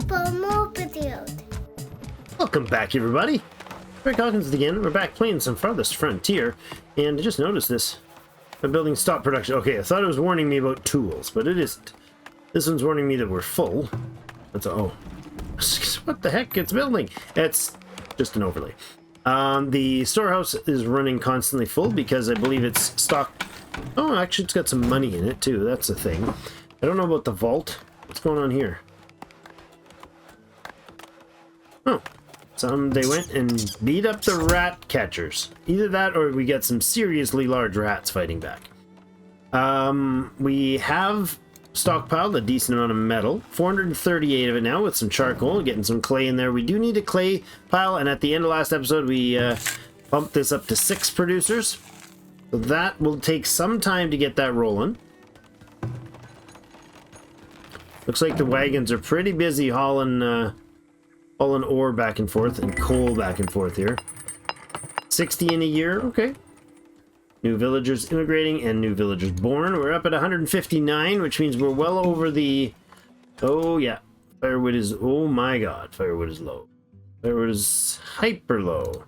more videos. Welcome back, everybody. Clan Hawkins again. We're back playing some Farthest Frontier, and I just noticed this. My building stopped production. Okay, I thought it was warning me about tools, but it isn't. This one's warning me that we're full. That's oh, what the heck? It's building. It's just an overlay. The storehouse is running constantly full because I believe it's stocked. Oh, actually, it's got some money in it too. That's a thing. I don't know about the vault. What's going on here? Oh, they went and beat up the rat catchers. Either that or we got some seriously large rats fighting back. We have stockpiled a decent amount of metal. 438 of it now with some charcoal. Getting some clay in there. We do need a clay pile, and at the end of last episode we bumped this up to 6 producers. So that will take some time to get that rolling. Looks like the wagons are pretty busy hauling ore back and forth and coal back and forth here. 60 in a year, okay. New villagers immigrating and new villagers born. We're up at 159, which means we're well over the... Oh yeah, firewood is... Oh my god, firewood is low. Firewood is hyper low.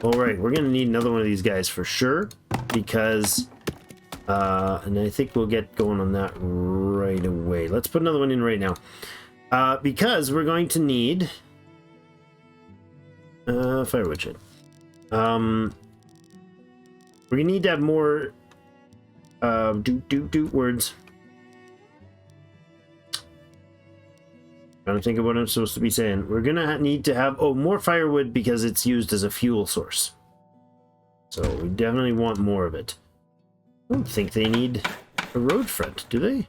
Alright, we're gonna need another one of these guys for sure, because... and I think we'll get going on that right away. Let's put another one in right now. Because we're going to need... firewood shed. We're gonna need to have more words. Trying to think of what I'm supposed to be saying. We're gonna need to have more firewood because it's used as a fuel source. So we definitely want more of it. I don't think they need a road front, do they?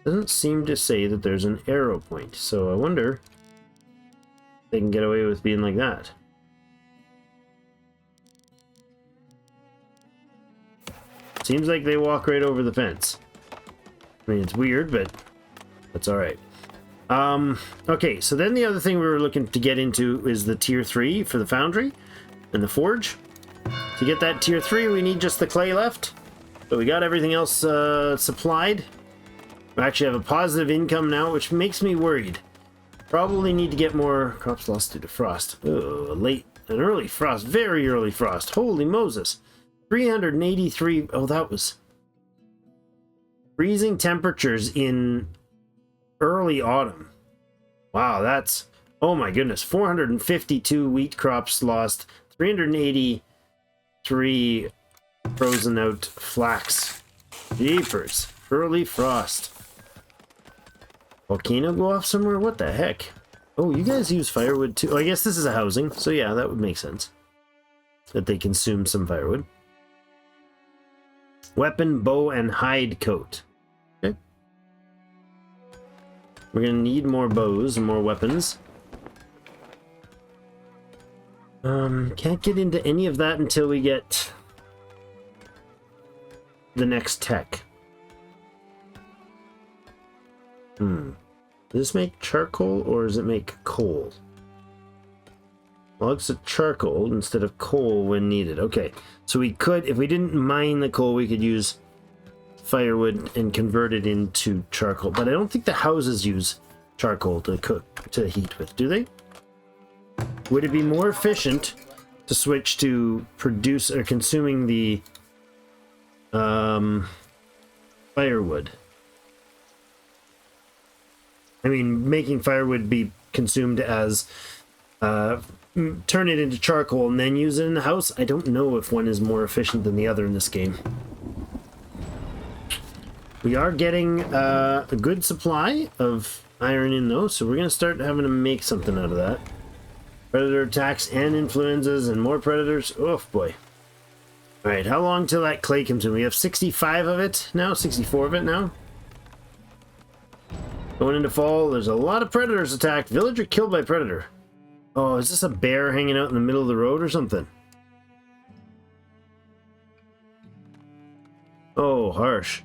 Doesn't seem to say that there's an arrow point, so I wonder if they can get away with being like that. Seems like they walk right over the fence. I mean, it's weird, but that's alright. Okay, so then the other thing we were looking to get into is the tier 3 for the foundry and the forge. To get that tier 3, we need just the clay left. So we got everything else supplied. We actually have a positive income now, which makes me worried. Probably need to get more crops lost due to frost. Oh, an early frost, very early frost. Holy Moses. 383. Oh, that was freezing temperatures in early autumn. Wow, that's... Oh my goodness. 452 wheat crops lost. 383 frozen out flax. Jeepers. Early frost. Volcano go off somewhere? What the heck? Oh, you guys use firewood too? Oh, I guess this is a housing, so yeah, that would make sense. That they consume some firewood. Weapon, bow, and hide coat. Okay. We're gonna need more bows and more weapons. Can't get into any of that until we get the next tech. Does this make charcoal or does it make coal? Logs of charcoal instead of coal when needed. Okay, so we could, if we didn't mine the coal, we could use firewood and convert it into charcoal. But I don't think the houses use charcoal to cook, to heat with, do they? Would it be more efficient to switch to produce or consuming the firewood? I mean, making firewood be consumed as turn it into charcoal and then use it in the house. I don't know if one is more efficient than the other in this game. We are getting a good supply of iron in though, so we're going to start having to make something out of that. Predator attacks and influenzas and more predators. Oh boy. Alright, how long till that clay comes in? We have 65 of it now, 64 of it now. Going into fall, there's a lot of predators attacked. Villager killed by predator. Oh, is this a bear hanging out in the middle of the road or something? Oh, harsh.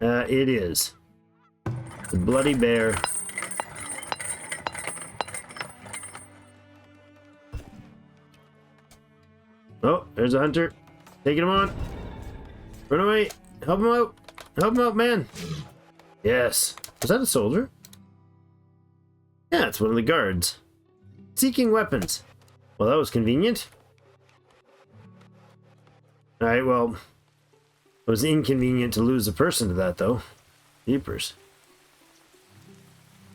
It is. The bloody bear. Oh, there's a hunter. Taking him on. Run away. Help him out. Help him out, man. Yes. Was that a soldier? Yeah, it's one of the guards. Seeking weapons. Well, that was convenient. Alright, well, it was inconvenient to lose a person to that, though. Jeepers.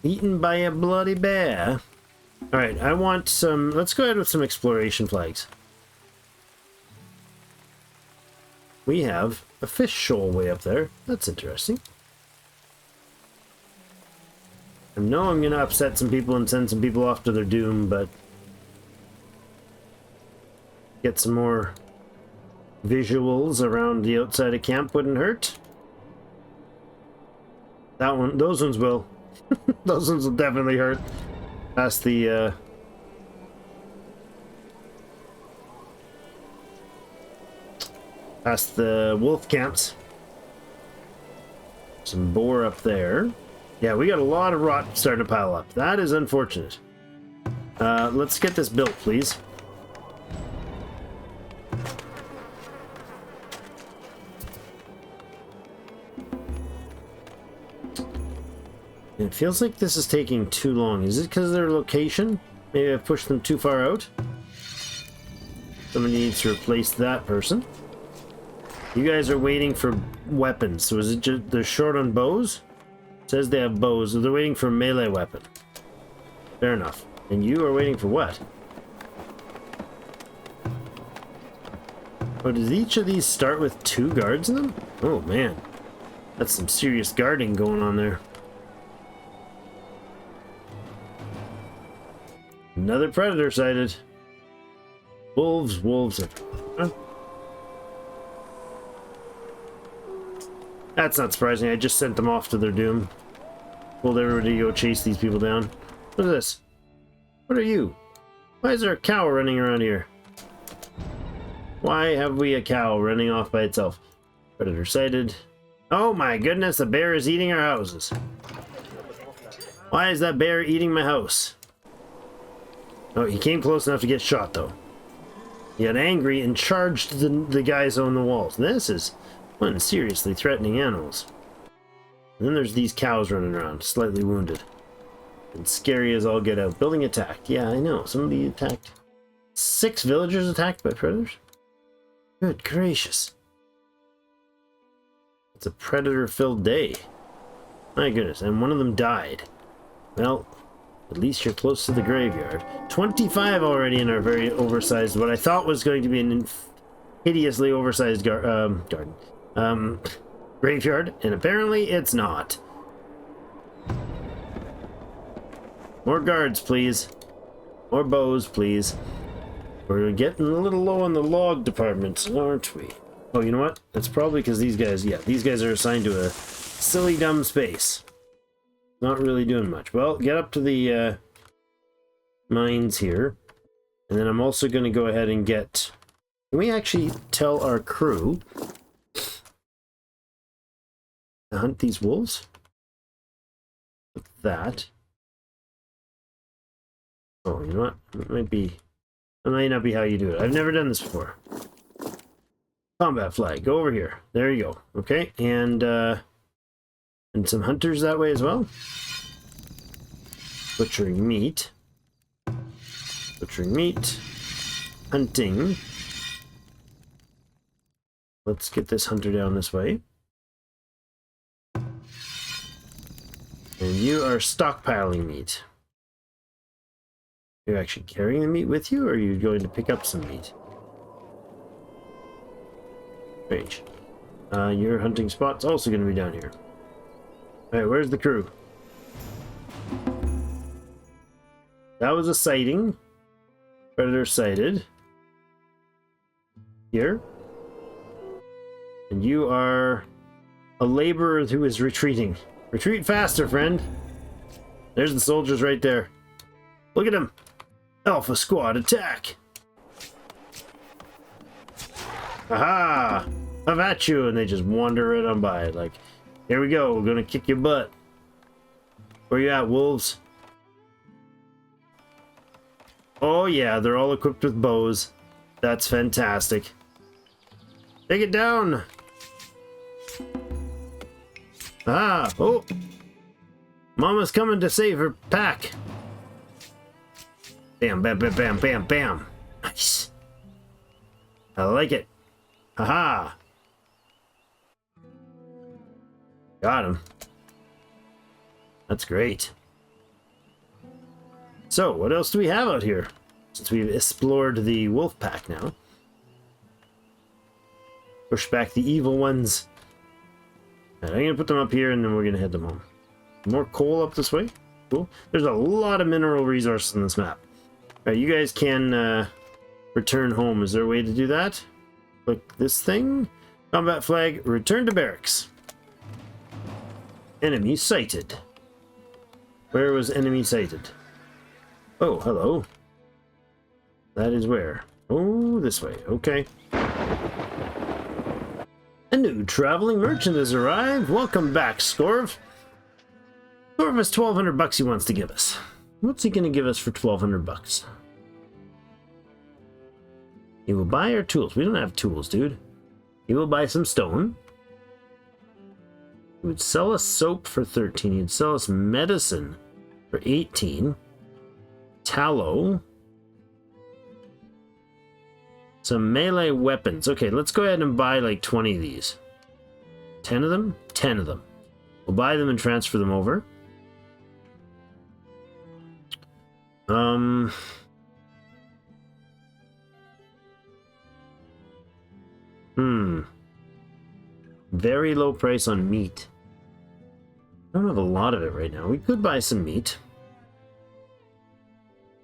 Eaten by a bloody bear. Alright, I want some... Let's go ahead with some exploration flags. We have a fish shoal way up there. That's interesting. I know I'm going to upset some people and send some people off to their doom, but... Get some more visuals around the outside of camp wouldn't hurt. That one, those ones will. Those ones will definitely hurt. Past the, past the wolf camps. Some boar up there. Yeah, we got a lot of rot starting to pile up. That is unfortunate. Let's get this built, please. It feels like this is taking too long. Is it because of their location? Maybe I've pushed them too far out? Somebody needs to replace that person. You guys are waiting for weapons. So is it just they're short on bows? It says they have bows. So they're waiting for a melee weapon. Fair enough. And you are waiting for what? Oh, does each of these start with 2 guards in them? Oh man. That's some serious guarding going on there. Another predator sighted. Wolves, wolves. Huh? That's not surprising. I just sent them off to their doom. Told everybody to go chase these people down. What is this? What are you? Why is there a cow running around here? Why have we a cow running off by itself? Predator sighted. Oh my goodness, the bear is eating our houses. Why is that bear eating my house? Oh, he came close enough to get shot, though. He got angry and charged the guys on the walls. This is one seriously threatening animals. And then there's these cows running around, slightly wounded. And scary as all get out. Building attacked. Yeah, I know. Somebody attacked. 6 villagers attacked by predators? Good gracious. It's a predator-filled day. My goodness, and one of them died. Well... At least you're close to the graveyard. 25 already in our very oversized, what I thought was going to be an hideously oversized graveyard, and apparently it's not. More guards, please. More bows, please. We're getting a little low on the log department, aren't we? Oh, you know what? That's probably because these guys, yeah, these guys are assigned to a silly dumb space. Not really doing much. Well, get up to the mines here. And then I'm also going to go ahead and get... Can we actually tell our crew to hunt these wolves? Like that. Oh, you know what? It might be... That might not be how you do it. I've never done this before. Combat flag. Go over here. There you go. Okay, and some hunters that way as well. Butchering meat. Butchering meat. Hunting. Let's get this hunter down this way. And you are stockpiling meat. You're actually carrying the meat with you, or are you going to pick up some meat? Strange. Your hunting spot's also going to be down here. Alright, where's the crew? That was a sighting. Predator sighted. Here. And you are a laborer who is retreating. Retreat faster, friend. There's the soldiers right there. Look at them. Alpha squad attack. Aha! Have at you! And they just wander right on by. Like, here we go. We're gonna kick your butt. Where you at, wolves? Oh yeah, they're all equipped with bows. That's fantastic. Take it down! Ah, oh! Mama's coming to save her pack. Bam, bam, bam, bam, bam, bam. Nice. I like it. Haha. Got him. That's great. So, what else do we have out here? Since we've explored the wolf pack now. Push back the evil ones. Right, I'm going to put them up here and then we're going to head them home. More coal up this way. Cool. There's a lot of mineral resources in this map. Alright, you guys can return home. Is there a way to do that? Click this thing. Combat flag. Return to barracks. Enemy sighted. Where was enemy sighted? Oh, hello. That is where? Oh, this way. Okay. A new traveling merchant has arrived. Welcome back, Scorv. Scorv has 1,200 bucks he wants to give us. What's he going to give us for 1,200 bucks? He will buy our tools. We don't have tools, dude. He will buy some stone. He would sell us soap for 13. He'd sell us medicine for 18. Tallow. Some melee weapons. Okay, let's go ahead and buy like 20 of these. 10 of them? 10 of them. We'll buy them and transfer them over. Very low price on meat. I don't have a lot of it right now. We could buy some meat.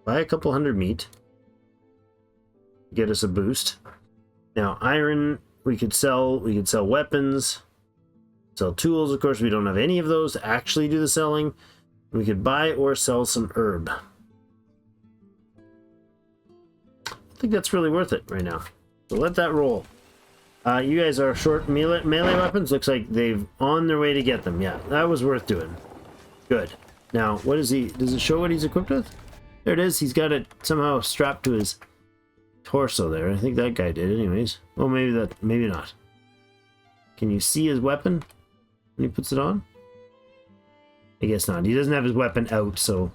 Buy a couple hundred meat. Get us a boost. Now, iron, we could sell weapons. Sell tools, of course. We don't have any of those to actually do the selling. We could buy or sell some herb. I think that's really worth it right now. So let that roll. You guys are short melee weapons. Looks like they've on their way to get them. Yeah, that was worth doing. Good. Now, what is he? Does it show what he's equipped with? There it is. He's got it somehow strapped to his torso there. I think that guy did anyways. Well, maybe not. Can you see his weapon when he puts it on? I guess not. He doesn't have his weapon out, so...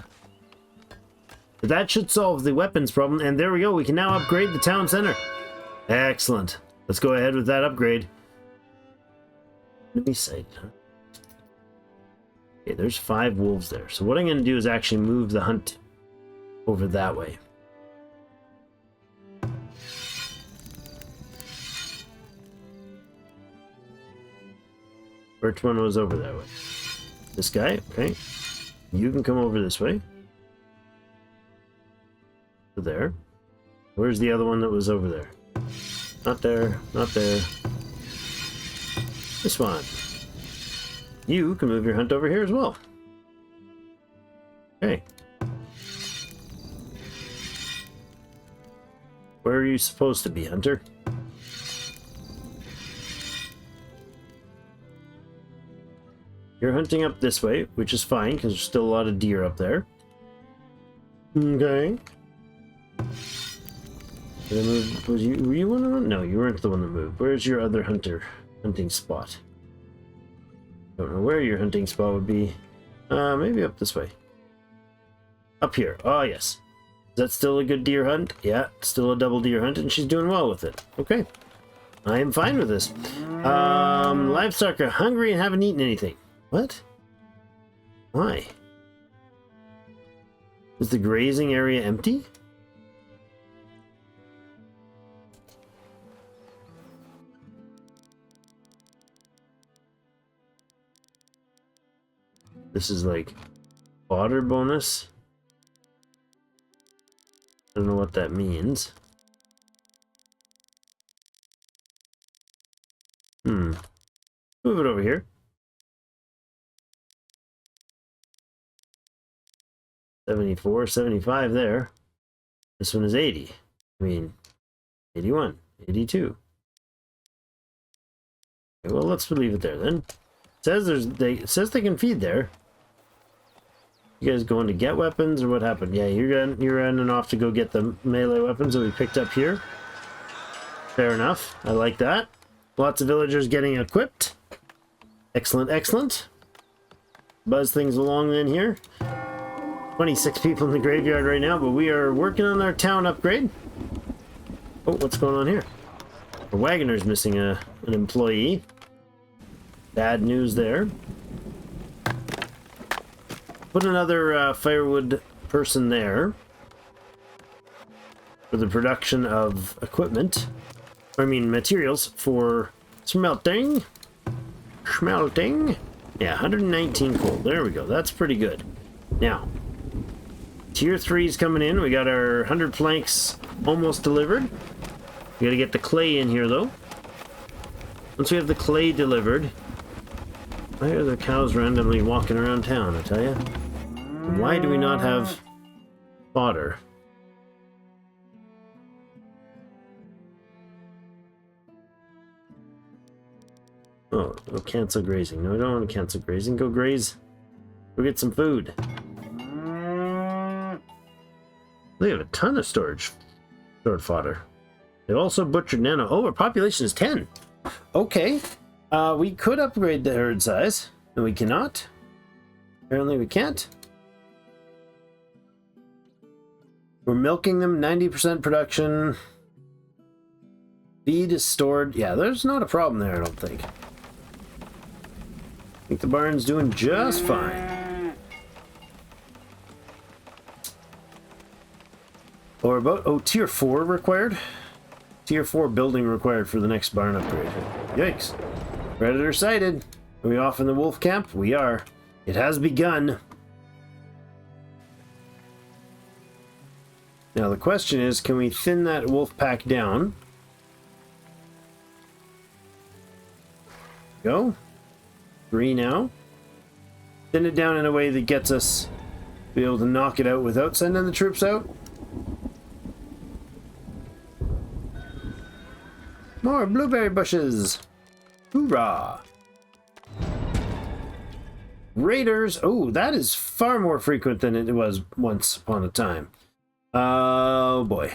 But that should solve the weapons problem. And there we go. We can now upgrade the town center. Excellent. Let's go ahead with that upgrade. Enemy sighted, huh? Okay, there's 5 wolves there. So what I'm going to do is actually move the hunt over that way. Which one was over that way? This guy? Okay. You can come over this way. There. Where's the other one that was over there? Not there. Not there. This one. You can move your hunt over here as well. Okay. Where are you supposed to be, Hunter? You're hunting up this way, which is fine, because there's still a lot of deer up there. Okay. Did I move? Were you one of them? No, you weren't the one that moved. Where's your other hunting spot? Don't know where your hunting spot would be. Maybe up this way. Up here. Oh, yes. Is that still a good deer hunt? Yeah, still a double deer hunt, and she's doing well with it. Okay. I am fine with this. Livestock are hungry and haven't eaten anything. What? Why? Is the grazing area empty? This is like fodder bonus. I don't know what that means. Move it over here. 74, 75 there. This one is 80. I mean, 81, 82. Okay, well, let's leave it there then. It says they can feed there. You guys going to get weapons or what happened? Yeah, you're running off to go get the melee weapons that we picked up here. Fair enough. I like that. Lots of villagers getting equipped. Excellent, excellent. buzz things along then here. 26 people in the graveyard right now, but we are working on our town upgrade. Oh, what's going on here? Our wagoner's missing an employee. Bad news there. Put another firewood person there for the production of equipment. I mean materials for smelting. Smelting. Yeah, 119 coal. There we go. That's pretty good. Now, tier 3 is coming in. We got our 100 planks almost delivered. We gotta get the clay in here though. Once we have the clay delivered, why are the cows randomly walking around town, I tell you? Why do we not have fodder? Oh, we'll cancel grazing. No, I don't want to cancel grazing. Go graze. Go get some food. They have a ton of stored fodder. They've also butchered nano. Oh, our population is 10. Okay. We could upgrade the herd size. No, we cannot. Apparently we can't. We're milking them, 90% production. Feed is stored. Yeah, there's not a problem there, I don't think. I think the barn's doing just fine. Or about, oh, tier 4 required? Tier 4 building required for the next barn upgrade. Yikes. Predator sighted. Are we off in the wolf camp? We are. It has begun. Now the question is, can we thin that wolf pack down? Go. 3 now. Thin it down in a way that gets us be able to knock it out without sending the troops out. More blueberry bushes. Hoorah. Raiders. Oh, that is far more frequent than it was once upon a time. Oh boy.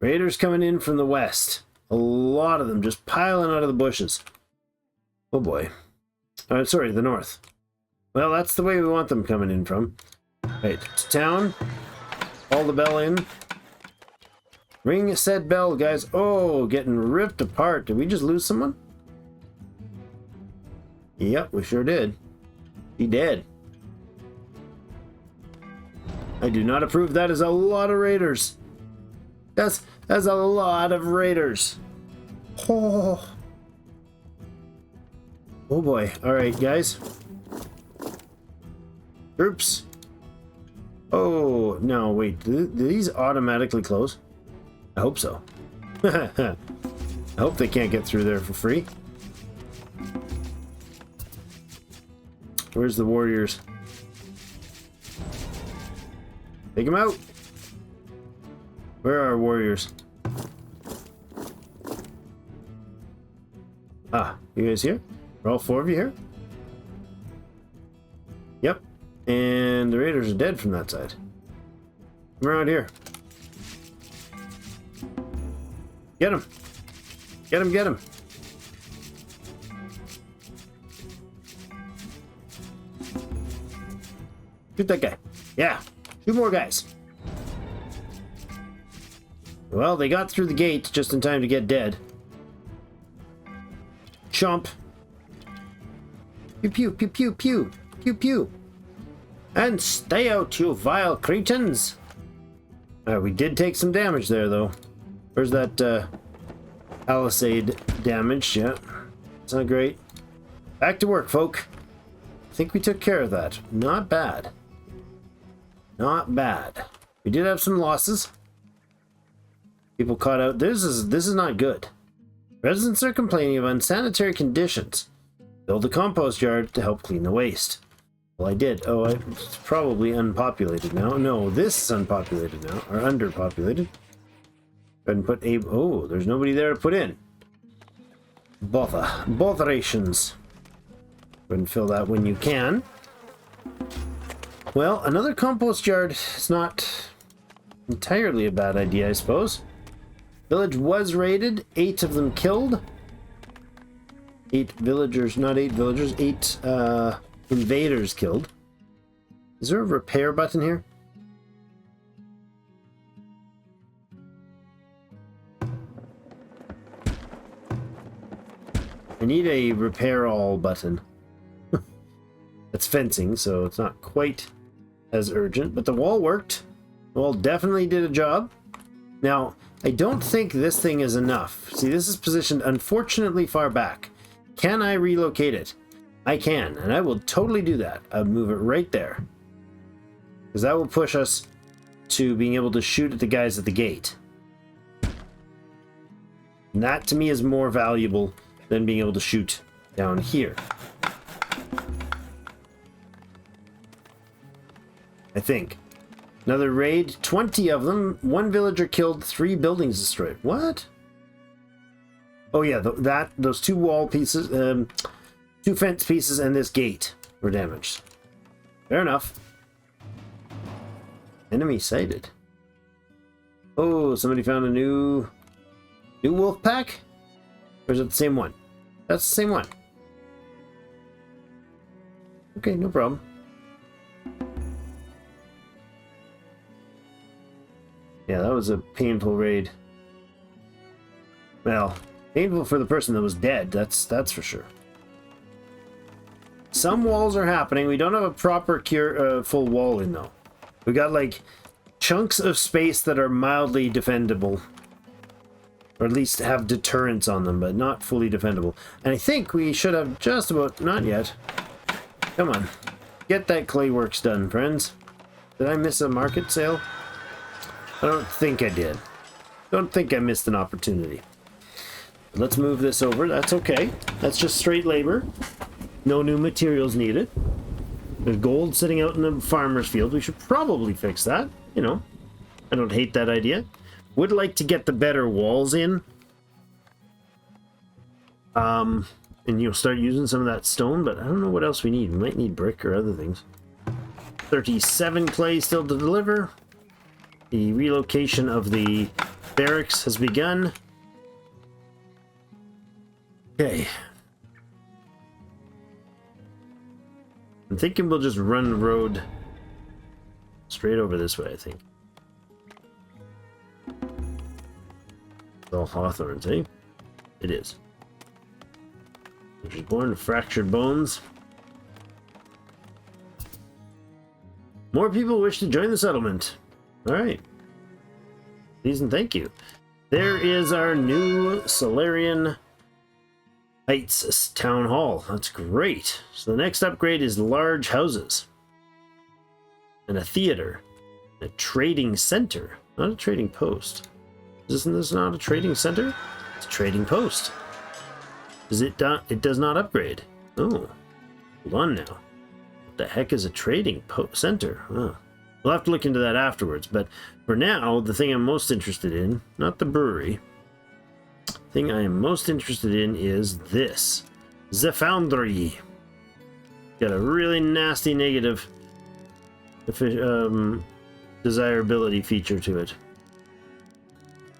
Raiders coming in from the west. A lot of them just piling out of the bushes. Oh boy. Sorry, the north. Well, that's the way we want them coming in from. Right, to town. Call the bell in. Ring said bell, guys. Oh, getting ripped apart. Did we just lose someone? Yep, we sure did. He did. I do not approve. That is a lot of raiders. That's a lot of raiders. Oh. Oh boy. Alright, guys. Troops. Oh, no, wait. Do these automatically close? I hope so. I hope they can't get through there for free. Where's the warriors? Take them out. Where are our warriors? Ah, you guys here? Are all 4 of you here? Yep. And the raiders are dead from that side. Come around here. Get him. Get him, get him. Shoot that guy. Yeah. 2 more guys. Well, they got through the gate just in time to get dead. Chomp. Pew pew pew pew pew. Pew pew. And stay out, you vile cretins. We did take some damage there, though. Where's that palisade damage? Yeah. It's not great. Back to work, folk. I think we took care of that. Not bad. Not bad. We did have some losses. People caught out. This is not good. Residents are complaining of unsanitary conditions. Build a compost yard to help clean the waste. Well, I did. Oh, it's probably unpopulated now. No, this is unpopulated now. Or underpopulated. Go ahead and put a... Oh, there's nobody there to put in. Bother. Botherations. Go ahead and fill that when you can. Well, another compost yard is not entirely a bad idea, I suppose. Village was raided. 8 of them killed. 8 villagers, not 8 villagers, 8 invaders killed. Is there a repair button here? I need a repair all button. That's fencing, so it's not quite as urgent, but the wall worked. The wall definitely did a job. Now, I don't think this thing is enough. See, this is positioned unfortunately far back. Can I relocate it? I can, and I will totally do that. I'll move it right there. Because that will push us to being able to shoot at the guys at the gate. And that to me is more valuable than being able to shoot down here. I think. Another raid, 20 of them. 1 villager killed, 3 buildings destroyed. What? Oh yeah, those 2 wall pieces, 2 fence pieces, and this gate were damaged. Fair enough. Enemy sighted. Oh, somebody found a new wolf pack? Or is it the same one? That's the same one. Okay, no problem. Yeah, that was a painful raid. Well, painful for the person that was dead, that's for sure. Some walls are happening. We don't have a proper full wall in, though. We got, like, chunks of space that are mildly defendable. Or at least have deterrence on them, but not fully defendable. And I think we should have just about... Not yet. Come on. Get that clay works done, friends. Did I miss a market sale? I don't think I did. Don't think I missed an opportunity. Let's move this over. That's okay. That's just straight labor. No new materials needed. There's gold sitting out in the farmer's field. We should probably fix that. You know, I don't hate that idea. Would like to get the better walls in. And you'll start using some of that stone, but I don't know what else we need. We might need brick or other things. 37 clay still to deliver. The relocation of the barracks has begun. Okay. I'm thinking we'll just run the road straight over this way, I think. It's all hawthorns, eh? It is. She's born with fractured bones. More people wish to join the settlement. Alright. Please and thank you. There is our new Solarian Heights Town Hall. That's great. So the next upgrade is large houses. And a theater. A trading center. Not a trading post. Isn't this not a trading center? It's a trading post. It does not upgrade. Oh. Hold on now. What the heck is a trading center? Oh. We'll have to look into that afterwards, but for now, the thing I'm most interested in, not the brewery, the thing I am most interested in is this. The Foundry. Got a really nasty negative desirability feature to it.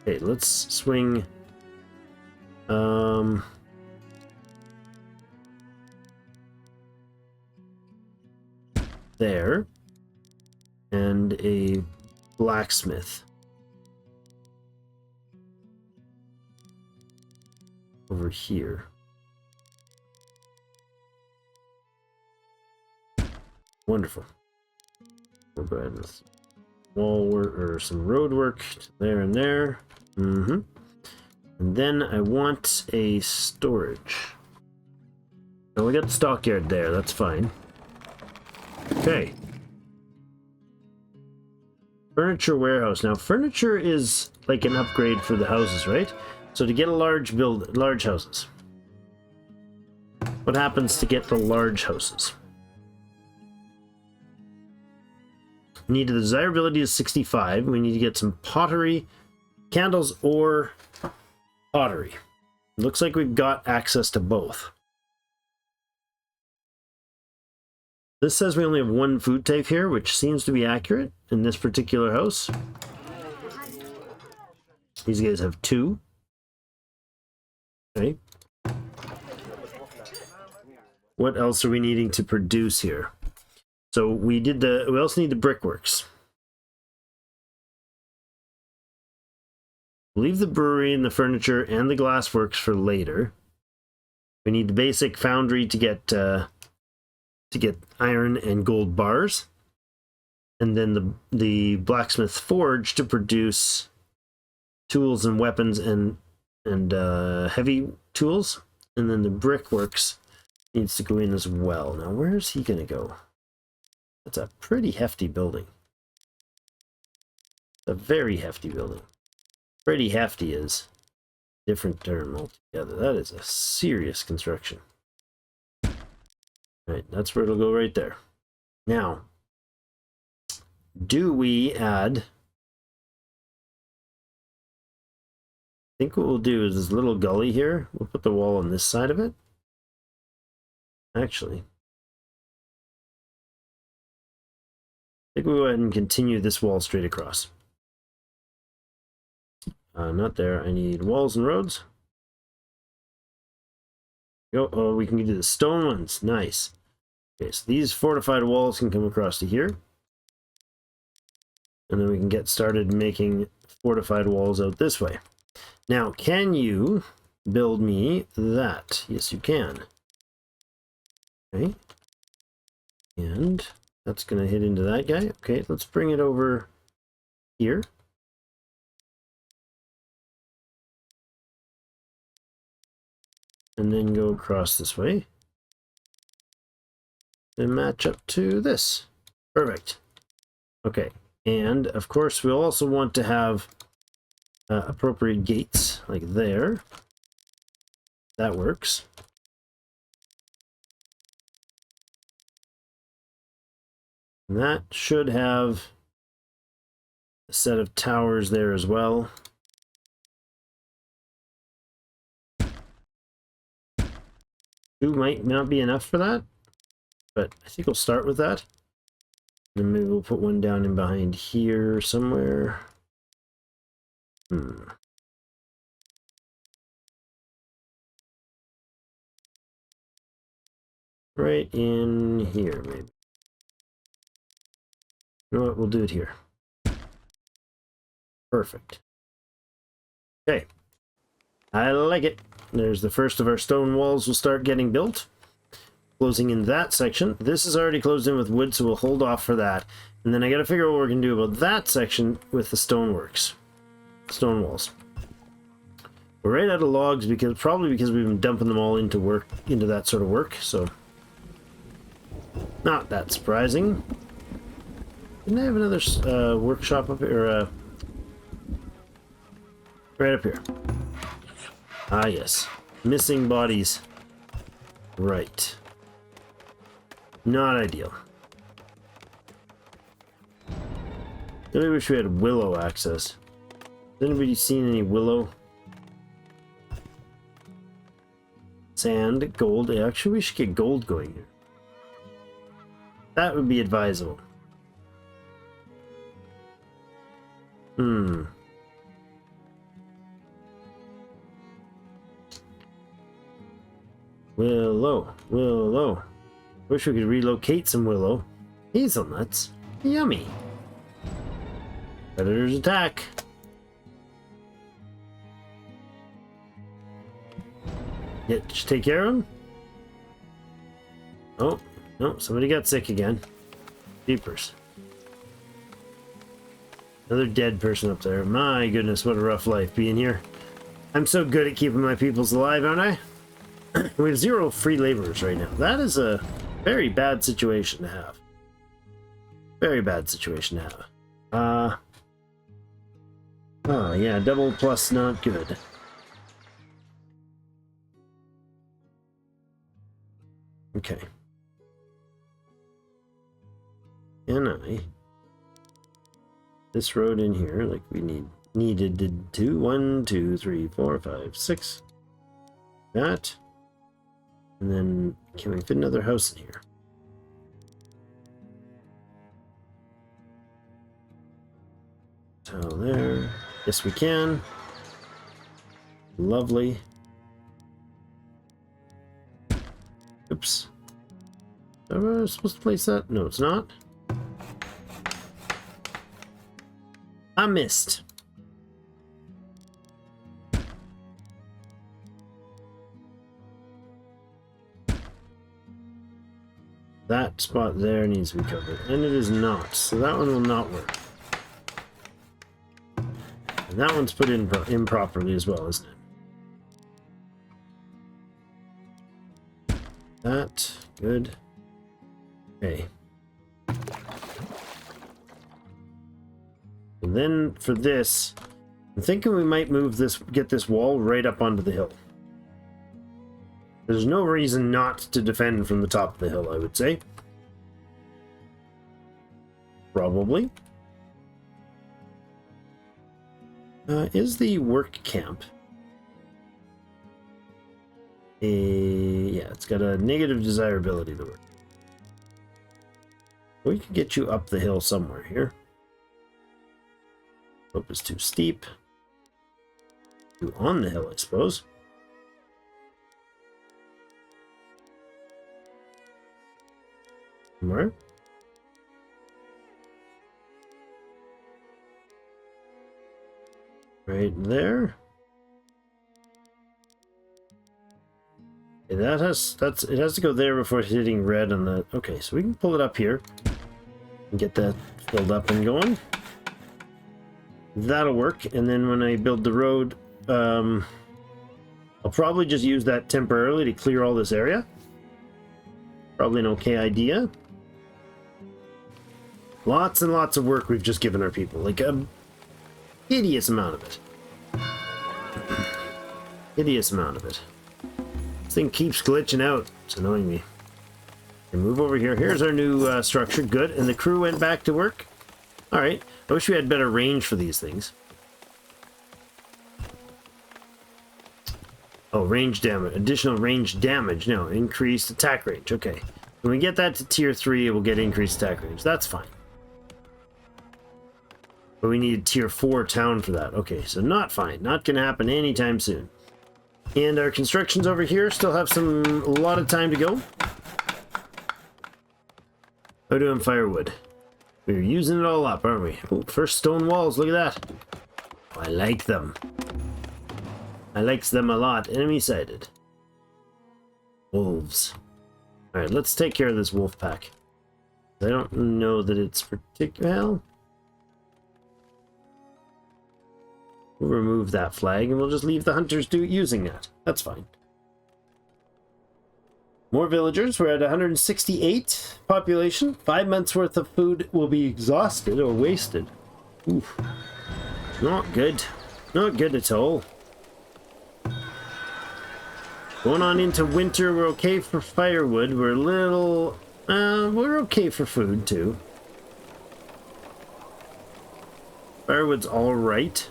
Okay, let's swing there. And a blacksmith over here. Wonderful. We'll go ahead with wall work or some road work there and there. And then I want a storage. Oh, we got the stockyard there. That's fine. Okay. Furniture warehouse. Now, furniture is like an upgrade for the houses, right? So to get a large houses. What happens to get the large houses? We need the desirability is 65. We need to get some pottery, candles, or pottery. Looks like we've got access to both. This says we only have 1 food type here, which seems to be accurate in this particular house. These guys have 2. Okay. What else are we needing to produce here? So we also need the brickworks. Leave the brewery and the furniture and the glassworks for later. We need the basic foundry to get iron and gold bars, and then the blacksmith forge to produce tools and weapons and heavy tools, and then the brickworks needs to go in as well. Now, where is he going to go? That's a pretty hefty building. It's a very hefty building. Pretty hefty is a different term altogether. That is a serious construction. Right, that's where it'll go right there. Now, do we add... I think what we'll do is this little gully here. We'll put the wall on this side of it. Actually, I think we'll go ahead and continue this wall straight across. Not there. I need walls and roads. Oh, we can do the stone ones. Nice. Okay, so these fortified walls can come across to here. And then we can get started making fortified walls out this way. Now, can you build me that? Yes, you can. Okay. And that's going to hit into that guy. Okay, let's bring it over here. And then go across this way. And match up to this. Perfect. Okay. And, of course, we'll also want to have appropriate gates, like there. That works. And that should have a set of towers there as well. Two might not be enough for that, but I think we'll start with that. And maybe we'll put one down in behind here somewhere. Right in here, maybe. You know what? We'll do it here. Perfect. Okay. I like it. There's the first of our stone walls will start getting built. Closing in that section. This is already closed in with wood, so we'll hold off for that. And then I gotta figure out what we're gonna do about that section with the stoneworks. Stone walls. We're right out of logs probably because we've been dumping them all into that sort of work, so not that surprising. Didn't I have another workshop up here? Or, right up here. Ah, yes. Missing bodies. Right. Not ideal. Really wish we had willow access. Has anybody seen any willow? Sand, gold. Actually, we should get gold going here. That would be advisable. Willow. Wish we could relocate some willow. Hazelnuts. Yummy. Predators attack. Yeah, just take care of him. Oh, no, somebody got sick again. Jeepers. Another dead person up there. My goodness, what a rough life being here. I'm so good at keeping my peoples alive, aren't I? We have 0 free laborers right now. That is a very bad situation to have. Very bad situation to have. Oh, yeah, double plus not good. Okay. And this road in here, like we needed to do 1, 2, 3, 4, 5, 6. That. And then, can we fit another house in here? So there. Yes, we can. Lovely. Oops. Am I supposed to place that? No, it's not. I missed. That spot there needs to be covered, and it is not, so that one will not work. And that one's put in improperly as well, isn't it? That, good. Okay. And then for this, I'm thinking we might move this, get this wall right up onto the hill. There's no reason not to defend from the top of the hill, I would say. Probably. Is the work camp? Yeah, it's got a negative desirability to work. We can get you up the hill somewhere here. Slope is too steep. You on the hill, I suppose. Somewhere. Right there. Okay, it has to go there before hitting red on the. Okay, so we can pull it up here and get that filled up and going. That'll work. And then when I build the road, I'll probably just use that temporarily to clear all this area. Probably an okay idea. Lots and lots of work we've just given our people. Like a hideous amount of it. Hideous amount of it. This thing keeps glitching out. It's annoying me. Okay, move over here. Here's our new structure. Good. And the crew went back to work. Alright. I wish we had better range for these things. Oh, range damage. Additional range damage. No, increased attack range. Okay. When we get that to tier 3, it will get increased attack range. That's fine. But we need tier 4 town for that. Okay, so not fine. Not going to happen anytime soon. And our constructions over here still have a lot of time to go. How doing firewood? We're using it all up, aren't we? Oh, first stone walls. Look at that. Oh, I like them. I likes them a lot. Enemy sighted. Wolves. Alright, let's take care of this wolf pack. I don't know that it's particular. Well, we'll remove that flag and we'll just leave the hunters using that. That's fine. More villagers. We're at 168 population. 5 months worth of food will be exhausted or wasted. Oof. Not good. Not good at all. Going on into winter, we're okay for firewood. We're a little... we're okay for food, too. Firewood's alright.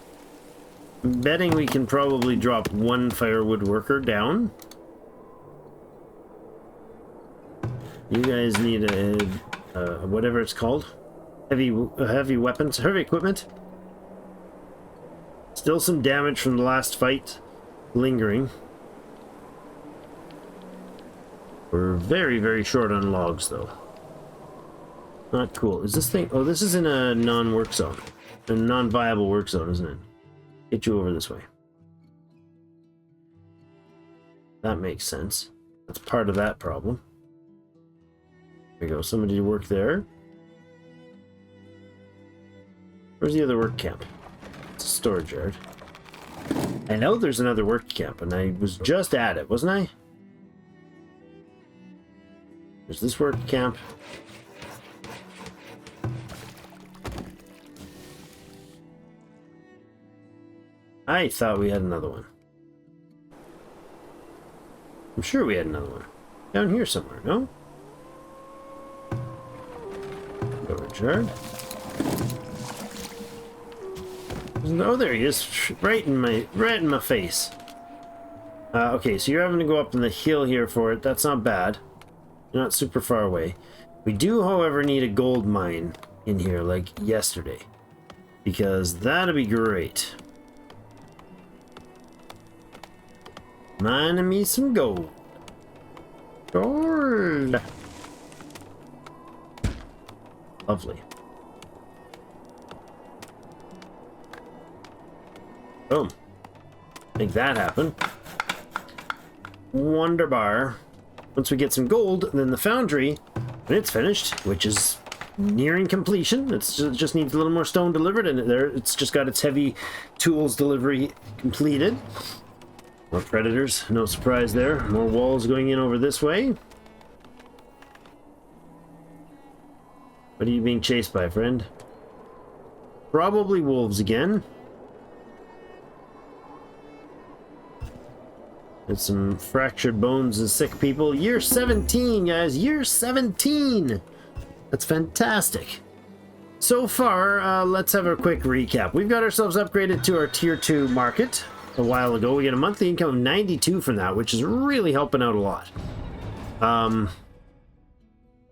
I'm betting we can probably drop one firewood worker down. You guys need a... whatever it's called. Heavy weapons. Heavy equipment. Still some damage from the last fight lingering. We're very, very short on logs, though. Not cool. Is this thing... Oh, this is in a non-work zone. A non-viable work zone, isn't it? Get you over this way. That makes sense. That's part of that problem. There we go. Somebody to work there. Where's the other work camp? It's a storage yard. I know there's another work camp, and I was just at it, wasn't I? There's this work camp. I thought we had another one. I'm sure we had another one. Down here somewhere, no? Storage yard. Oh, there he is. Right in my face. Okay, so you're having to go up in the hill here for it. That's not bad. You're not super far away. We do, however, need a gold mine in here, like yesterday. Because that'd be great. Mining me some gold. Gold! Lovely. Boom. Make that happen. Wonderbar. Once we get some gold, then the foundry, when it's finished, which is nearing completion, it just needs a little more stone delivered, and it's just got its heavy tools delivery completed. More predators, no surprise there. More walls going in over this way. What are you being chased by, friend? Probably wolves again. There's some fractured bones and sick people. Year 17, guys. Year 17! That's fantastic. So far, let's have a quick recap. We've got ourselves upgraded to our Tier 2 market a while ago. We get a monthly income of 92 from that, which is really helping out a lot.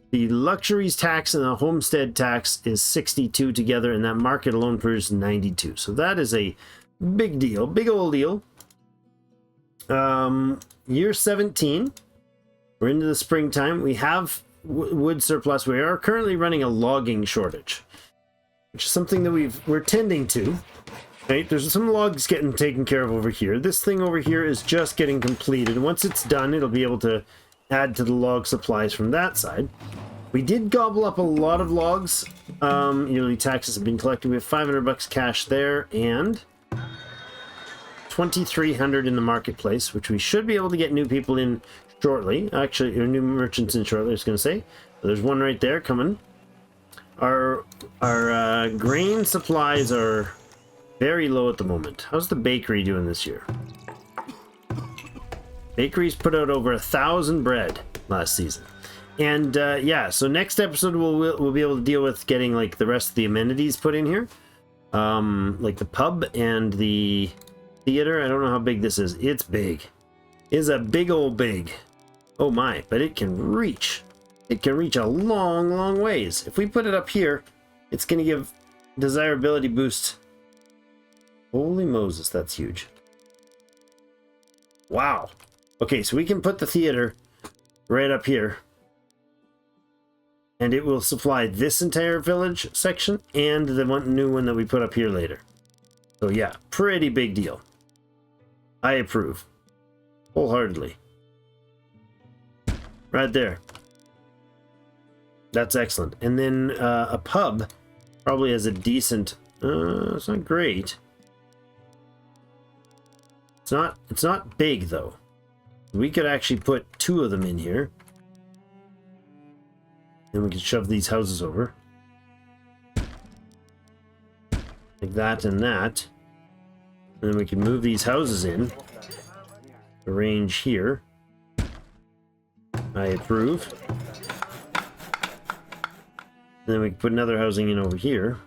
The luxuries tax and the homestead tax is 62 together, and that market alone produces 92. So that is a big deal. Big old deal. Year 17, we're into the springtime. We have wood surplus. We are currently running a logging shortage, which is something that we're tending to. Right, there's some logs getting taken care of over here. This thing over here is just getting completed. Once it's done, it'll be able to add to the log supplies from that side. We did gobble up a lot of logs. Yearly taxes have been collected. We have 500 bucks cash there, and 2,300 in the marketplace, which we should be able to get new people in shortly. Actually, or new merchants in shortly, I was going to say. There's one right there coming. Our grain supplies are very low at the moment. How's the bakery doing this year? Bakery's put out over 1,000 bread last season. And yeah, so next episode we'll be able to deal with getting like the rest of the amenities put in here. Like the pub and the theater. I don't know how big this is. It's big. It's a big old big. Oh my, but it can reach. It can reach a long, long ways. If we put it up here, it's going to give desirability boost. Holy Moses, that's huge. Wow. Okay, so we can put the theater right up here. And it will supply this entire village section and the new one that we put up here later. So yeah, pretty big deal. I approve. Wholeheartedly. Right there. That's excellent. And then a pub probably has a decent... it's not great. It's not big, though. We could actually put 2 of them in here. Then we can shove these houses over. Like that and that. And then we can move these houses in. Arrange here. I approve. And then we can put another housing in over here.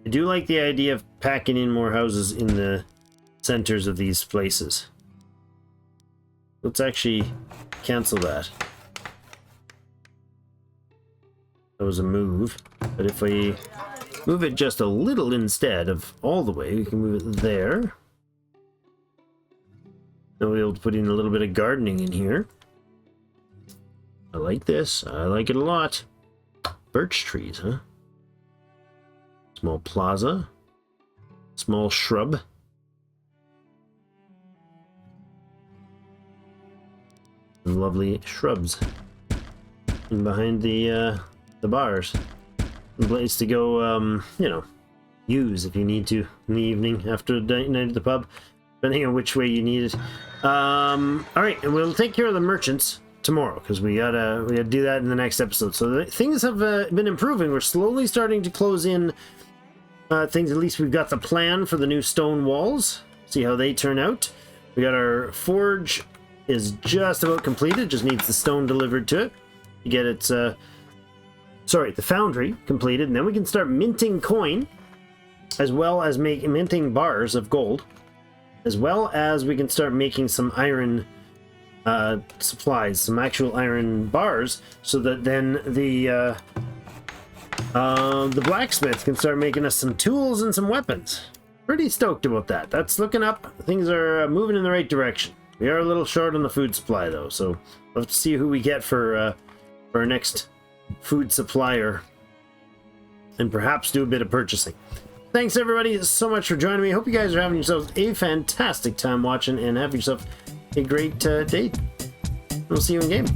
I do like the idea of packing in more houses in the centers of these places. Let's actually cancel that. That was a move. But if we move it just a little instead of all the way, we can move it there. Then we'll be able to put in a little bit of gardening in here. I like this. I like it a lot. Birch trees, huh? Small plaza. Small shrub. And lovely shrubs. And behind the bars. A place to go, you know, use if you need to in the evening after the night at the pub. Depending on which way you need it. Alright, and we'll take care of the merchants tomorrow, because we gotta do that in the next episode. So things have been improving. We're slowly starting to close in things. At least we've got the plan for the new stone walls. See how they turn out. We got our forge is just about completed. Just needs the stone delivered to it. You get its sorry, the foundry completed, and then we can start minting coin, as well as minting bars of gold, as well as we can start making some iron supplies, some actual iron bars, so that then the blacksmith can start making us some tools and some weapons. Pretty stoked about that. That's looking up. Things are moving in the right direction. We are a little short on the food supply, though, so we'll have to see who we get for our next food supplier, and perhaps do a bit of purchasing. Thanks, everybody, so much for joining me. Hope you guys are having yourselves a fantastic time watching, and have yourself a great day. We'll see you in game.